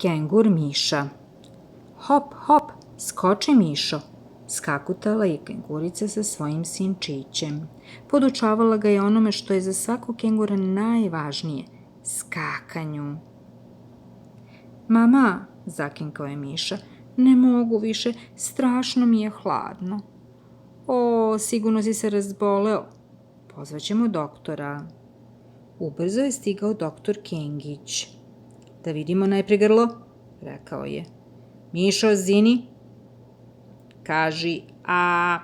Kengur Miša. Hop, hop, skoči Mišo, skakutala je kengurica sa svojim sinčićem. Podučavala ga je onome što je za svakog kengura najvažnije, skakanju. Mama, zakinkao je Miša, ne mogu više, strašno mi je hladno. O, sigurno si se razboleo. Pozvaćemo doktora. Ubrzo je stigao doktor Kengić. Da vidimo najpre grlo, rekao je. Mišo, zini, kaži a.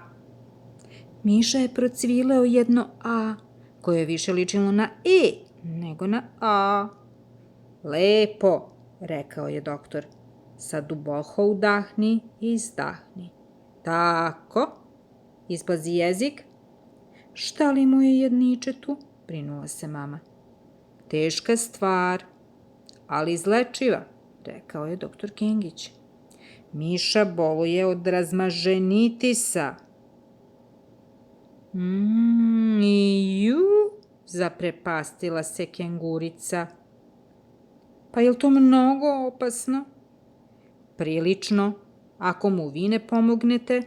Miša je procvileo jedno a, koje je više ličilo na e nego na a. Lepo, rekao je doktor. Sad duboko udahni i izdahni. Tako, isplazi jezik. Šta li mu je jedničetu? Brinula se mama. Teška stvar, ali izlečiva, rekao je doktor Kengić. Miša boluje od razmaženitisa. Ju, zaprepastila se kengurica. Pa je li to mnogo opasno? Prilično, ako mu vi ne pomognete,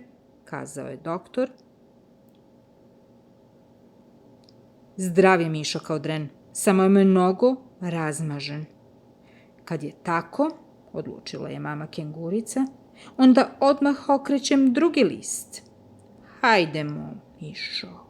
kazao je doktor. Zdrav je Mišo kao dren, samo je mnogo razmažen. Kad je tako, odlučila je mama kengurica, onda odmah okrećem drugi list. Hajdemo, Mišo.